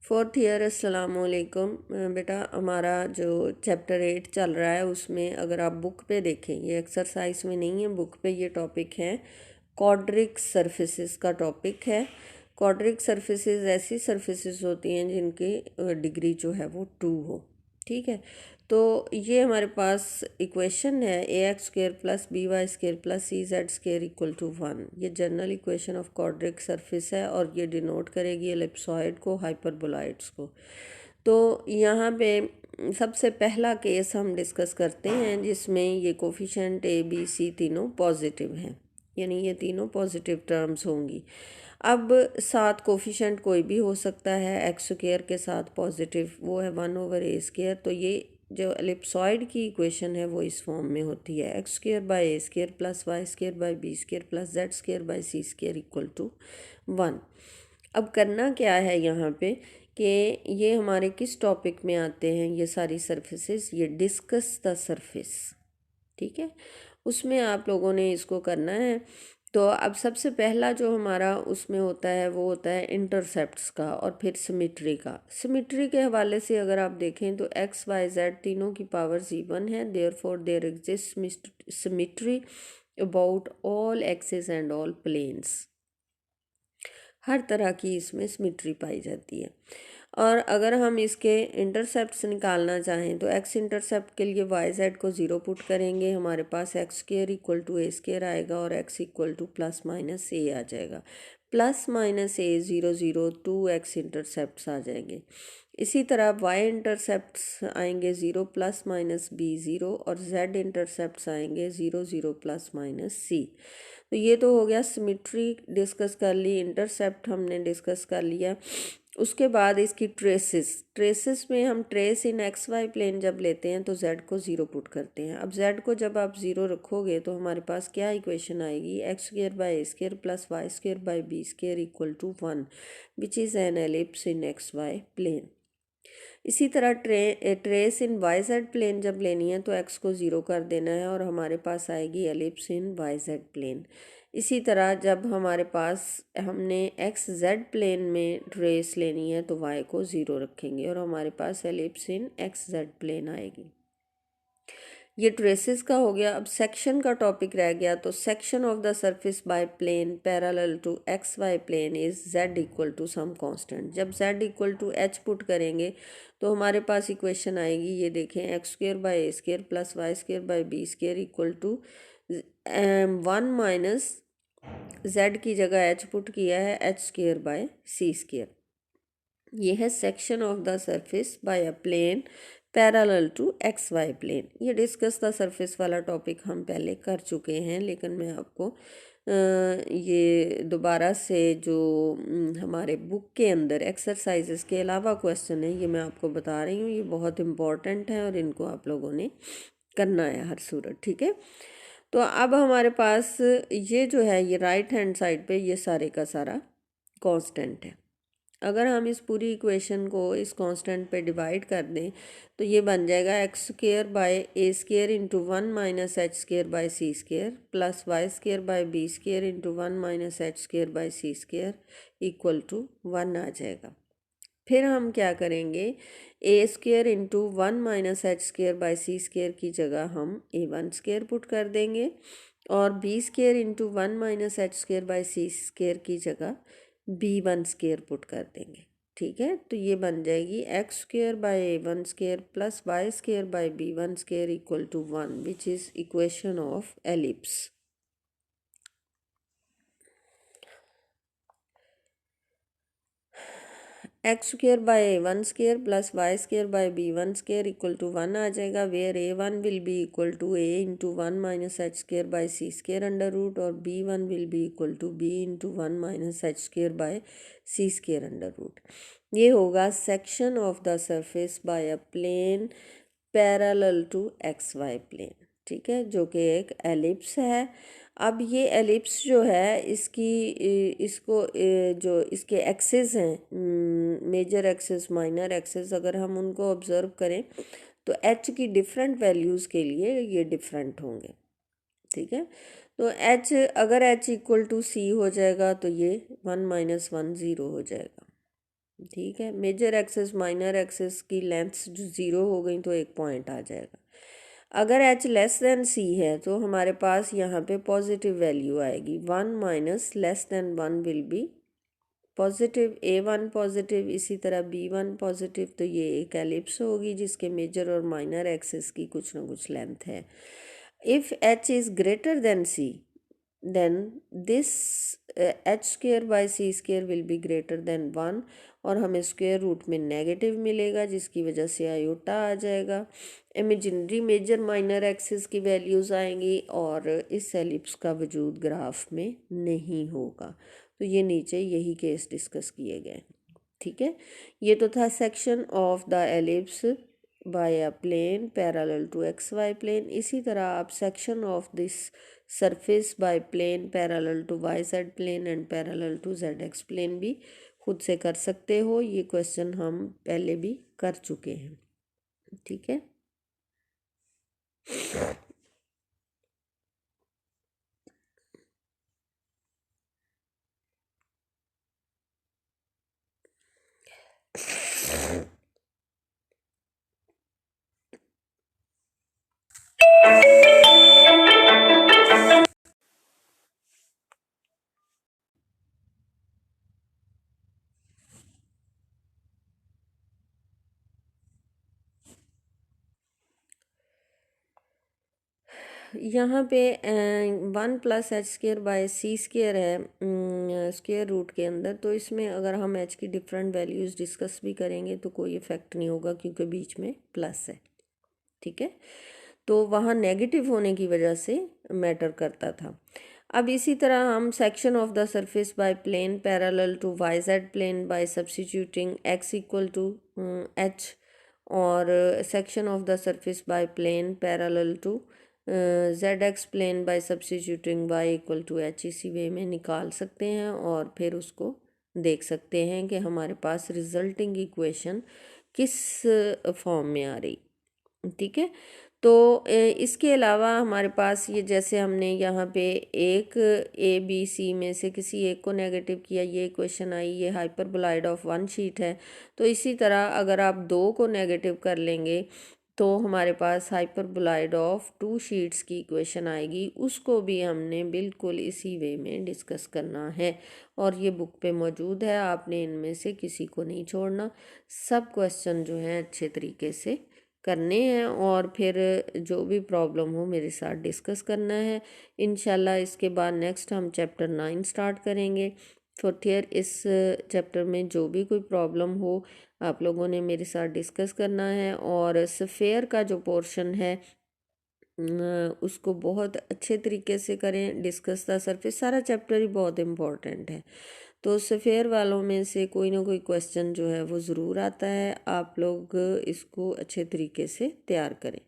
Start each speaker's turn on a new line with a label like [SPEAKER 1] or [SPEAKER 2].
[SPEAKER 1] Fourth year अस्सलाम वालेकुम। बेटा हमारा जो चैप्टर 8 चल रहा है उसमें अगर आप बुक पे देखें, ये एक्सरसाइज में नहीं है, बुक पे ये टॉपिक है, क्वाड्रिक सरफेसेस का टॉपिक है। क्वाड्रिक सरफेसेस ऐसी सरफेसेस होती हैं जिनकी डिग्री जो है वो 2 हो। ठीक है, तो ये हमारे पास इक्वेशन है ax² + by² + cz² = 1। ये general equation of quadric surface है और ये डिनोट करेगी एलिप्सॉइड को, हाइपरबोलॉइड्स को। तो यहाँ पे सबसे पहला केस हम डिस्कस करते हैं जिसमें ये कोफिशिएंट a b c तीनों पॉजिटिव हैं, यानी ये तीनों पॉजिटिव टर्म्स होंगी। अब साथ कोफिशिएंट कोई भी हो सकता है, x² के साथ पॉजिटिव वो है 1/a²। तो ये जो एलिप्सॉइड की इक्वेशन है वो इस फॉर्म में होती है x² / a² + y² / b² + z² / c² = 1। अब करना क्या है यहाँ पे कि ये हमारे किस टॉपिक में आते हैं ये सारी सरफेसेस, ये डिस्कस द सरफेस। ठीक है, उसमें आप लोगों ने इसको करना है। तो अब सबसे पहला जो हमारा उसमें होता है वो होता है इंटरसेप्ट्स का और फिर सिमिट्री का। सिमिट्री के हवाले से अगर आप देखें तो x y z तीनों की पावर्स इवन है, therefore there exist symmetry about all axes and all planes. हर तरह की इसमें सिमिट्री पाई जाती है। और अगर हम इसके इंटरसेप्ट्स निकालना चाहें तो x इंटरसेप्ट के लिए yz को 0 पुट करेंगे, हमारे पास x² = a² आएगा और x = ±a आ जाएगा। ±a 0 0 2x इंटरसेप्ट्स आ जाएंगे। इसी तरह y इंटरसेप्ट्स आएंगे 0 ± b 0 और z इंटरसेप्ट्स आएंगे 0 0 ± c। तो ये तो हो गया सिमिट्री डिस्कस कर ली, इंटरसेप्ट हमने डिस्कस कर लिया। उसके बाद इसकी ट्रेसेस में हम ट्रेस इन एक्स वाई प्लेन जब लेते हैं तो z को 0 पुट करते हैं। अब z को जब आप 0 रखोगे तो हमारे पास क्या इक्वेशन आएगी, x² / a² + y² / b² = 1 which is an ellipse in X Y plane. इसी तरह ट्रेस इन YZ प्लेन जब लेनी है तो x को 0 कर देना है और हमारे पास आएगी एलिप्स इन YZ प्लेन। इसी तरह जब हमारे पास हमने XZ प्लेन में ट्रेस लेनी है तो y को 0 रखेंगे और हमारे पास एलिप्स इन XZ प्लेन आएगी। ये ट्रेसेस का हो गया। अब सेक्शन का टॉपिक रह गया, तो section of the surface by plane parallel to X Y plane is z = some constant. जब z = h पुट करेंगे तो हमारे पास इक्वेशन आएगी, ये देखें x² / a² + y² / b² = 1 - z की जगह h पुट किया है h² / c²। ये है section of the surface by a plane parallel to X Y plane. ये डिस्कस द सरफेस वाला टॉपिक हम पहले कर चुके हैं, लेकिन मैं आपको ये दोबारा से जो हमारे बुक के अंदर एक्सरसाइजेस के अलावा क्वेश्चन है ये मैं आपको बता रही हूँ। ये बहुत इम्पॉर्टेंट है और इनको आप लोगों ने करना है हर सूरत। ठीक है, तो अब हमारे पास ये जो है ये राइट हैंड साइड पे ये सारे का सारा कांस्टेंट है। अगर हम इस पूरी इक्वेशन को इस कांस्टेंट पे डिवाइड कर दें तो ये बन जाएगा x² / a² × 1 - h² / c² + y² / b² × 1 - h² / c² = 1 आ जाएगा। फिर हम क्या करेंगे, a² × 1 - h² / c² की जगह हम a1² पुट कर देंगे और b² × 1 - h² / c² की जगह b1² पुट कर देंगे। ठीक है, तो ये बन जाएगी x² / a1² + y² / b1² = 1 which is equation of ellipse. x² / a1² + y² / b1² = 1 आ जाएगा, where a1 will be equal to a × 1 - h² / c² और b1 will be equal to b × 1 - h² / c²। ये होगा section of the surface by a plane parallel to X Y plane. ठीक है, जो कि एक एलिप्स है। अब ये एलिप्स जो है इसको जो इसके एक्सेस हैं, मेजर एक्सेस माइनर एक्सेस, अगर हम उनको ऑब्जर्व करें तो h की डिफरेंट वैल्यूज़ के लिए ये डिफरेंट होंगे। ठीक है, तो h अगर h = c हो जाएगा तो ये 1 - 1 0 हो जाएगा। ठीक है। मेजर एक्सेस माइनर एक्सेस की लेंथ्स जो 0 हो गई तो एक पॉइंट आ जाएगा। अगर h लेस देन c है तो हमारे पास यहाँ पे पॉजिटिव वैल्यू आएगी। 1 minus less than 1 will be positive, a1 positive, इसी तरह b1 पॉजिटिव। तो ये एक एलिप्स होगी जिसके मेजर और माइनर एक्सेस की कुछ ना कुछ लेंथ है। If h is greater than c then this h square by c square will be greater than 1 और हमें स्क्वायर रूट में नेगेटिव मिलेगा जिसकी वजह से आयोटा आ जाएगा। इमेजिनरी मेजर माइनर एक्सिस की वैल्यूज़ आएंगी और इस एलिप्स का वजूद ग्राफ में नहीं होगा। तो ये नीचे यही केस डिस्कस किए गए। ठीक है, ये तो था section of the ellipse by a plane parallel to X Y plane. इसी तरह आप section of this surface by plane parallel to Y Z plane and parallel to Z X plane भी खुद से कर सकते हो। ये क्वेश्चन हम पहले भी कर चुके हैं। ठीक है, यहाँ पे 1 plus H square by C square है स्केयर रूट के अंदर। तो इसमें अगर हम एच की डिफरेंट वैल्यूज़ डिस्कस भी करेंगे तो कोई इफेक्ट नहीं होगा क्योंकि बीच में प्लस है। ठीक है, तो वहाँ नेगेटिव होने की वजह से मैटर करता था। अब इसी तरह हम section of the surface by plane parallel to Y Z plane by substituting X equal to H और section of the surface by plane parallel to Z X plane by substituting Y equal to H इसी way में निकाल सकते हैं और फिर उसको देख सकते हैं कि हमारे पास रिजल्टिंग इक्वेशन किस फॉर्म में आ रही। ठीक है, तो इसके अलावा हमारे पास ये जैसे हमने यहाँ पे एक ए बी सी में से किसी एक को नेगेटिव किया, ये इक्वेशन आई, ये हाइपरबोलॉइड ऑफ वन शीट है। तो इसी तरह अगर आप दो को नेगेटिव कर लेंगे तो हमारे पास हाइपरबोलॉइड ऑफ टू शीट्स की इक्वेशन आएगी। उसको भी हमने बिल्कुल इसी वे में डिस्कस करना है और ये बुक पे मौजूद है। आपने इनमें से किसी को नहीं छोड़ना, सब क्वेश्चन जो हैं अच्छे तरीके से करने हैं और फिर जो भी प्रॉब्लम हो मेरे साथ डिस्कस करना है। इंशाल्लाह इसके बाद नेक्स्ट हम चैप्टर 9 स्टार्ट करेंगे। फोर्थ ईयर इस चैप्टर में जो भी कोई प्रॉब्लम हो आप लोगों ने मेरे साथ डिस्कस करना है। और स्फेयर का जो पोर्शन है उसको बहुत अच्छे तरीके से करें। डिस्कस द सरफेस सारा चैप्टर ही बहुत इम्पोर्टेंट है। तो स्फेयर वालों में से कोई ना कोई क्वेश्चन जो है वो ज़रूर आता है। आप लोग इसको अच्छे तरीके से तैयार करें।